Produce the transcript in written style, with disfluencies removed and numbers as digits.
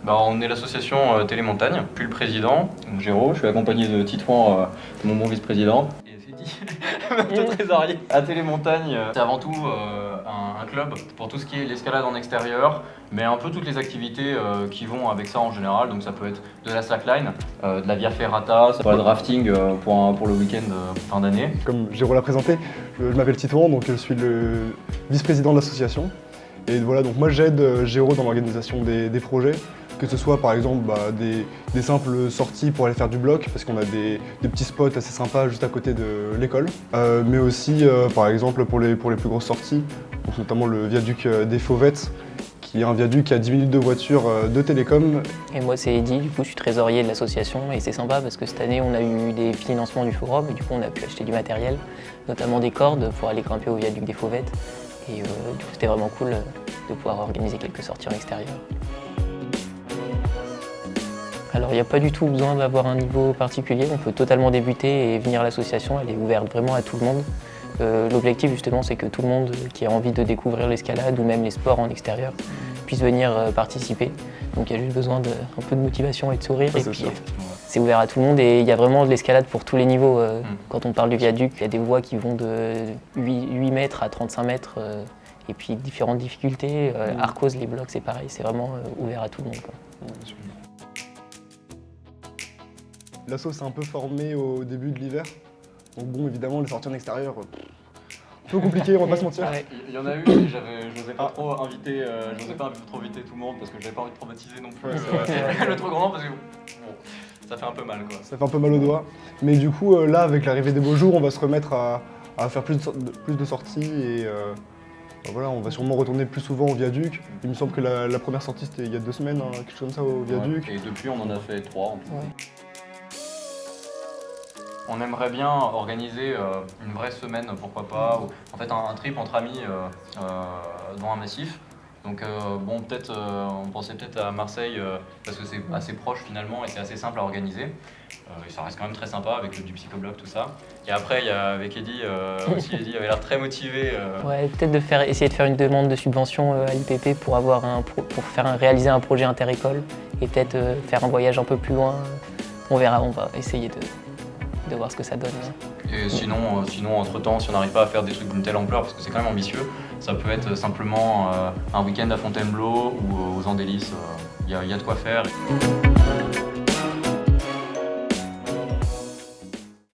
On est l'association Télémontagne, puis le président, donc Géraud. Je suis accompagné de Titouan, mon bon vice-président. Et Fédi, notre trésorier. À Télémontagne, c'est avant tout un club pour tout ce qui est l'escalade en extérieur, mais un peu toutes les activités qui vont avec ça en général. Donc ça peut être de la slackline, de la via ferrata, ça peut être rafting pour le week-end fin d'année. Comme Géraud l'a présenté, je m'appelle Titouan, donc je suis le vice-président de l'association. Et voilà, donc moi j'aide Géraud dans l'organisation des projets, que ce soit par exemple des simples sorties pour aller faire du bloc, parce qu'on a des petits spots assez sympas juste à côté de l'école, mais aussi par exemple pour les plus grosses sorties, donc notamment le viaduc des Fauvettes, qui est un viaduc à 10 minutes de voiture de Télécom. Et moi c'est Eddy, du coup je suis trésorier de l'association et c'est sympa parce que cette année on a eu des financements du forum et du coup on a pu acheter du matériel, notamment des cordes pour aller grimper au viaduc des Fauvettes. Et du coup c'était vraiment cool de pouvoir organiser quelques sorties en extérieur. Alors il n'y a pas du tout besoin d'avoir un niveau particulier, on peut totalement débuter et venir à l'association, elle est ouverte vraiment à tout le monde. L'objectif justement c'est que tout le monde qui a envie de découvrir l'escalade ou même les sports en extérieur puisse venir participer. Donc il y a juste besoin d'un peu de motivation et de sourire et puis c'est ouvert à tout le monde et il y a vraiment de l'escalade pour tous les niveaux. Quand on parle du viaduc, il y a des voies qui vont de 8 mètres à 35 mètres et puis différentes difficultés. Arcos, les blocs c'est pareil, c'est vraiment ouvert à tout le monde, quoi. L'asso s'est un peu formé au début de l'hiver. Donc bon, évidemment, les sorties en extérieur, un peu compliqué, on va pas se mentir. Ouais. Il y en a eu, mais j'osais pas trop inviter tout le monde parce que j'avais pas envie de traumatiser non plus le trop grand parce que bon, ça fait un peu mal quoi. Ça fait un peu mal aux doigts. Mais du coup, là, avec l'arrivée des beaux jours, on va se remettre à faire plus de sorties et voilà, on va sûrement retourner plus souvent au viaduc. Il me semble que la première sortie c'était il y a 2 semaines, hein, quelque chose comme ça au viaduc. Ouais. Et depuis, on en a fait 3 en plus. Ouais. On aimerait bien organiser une vraie semaine, pourquoi pas, ou en fait un trip entre amis dans un massif. Donc bon, peut-être, on pensait peut-être à Marseille parce que c'est assez proche finalement et c'est assez simple à organiser. Et ça reste quand même très sympa avec du psychobloc, tout ça. Et après, il y a avec Eddy, aussi Eddy avait l'air très motivé. Ouais, peut-être essayer de faire une demande de subvention à l'IPP pour réaliser un projet inter-école et peut-être faire un voyage un peu plus loin. On verra, on va essayer de voir ce que ça donne. Et sinon entre-temps, si on n'arrive pas à faire des trucs d'une telle ampleur, parce que c'est quand même ambitieux, ça peut être simplement un week-end à Fontainebleau ou aux Andelys, il y a de quoi faire.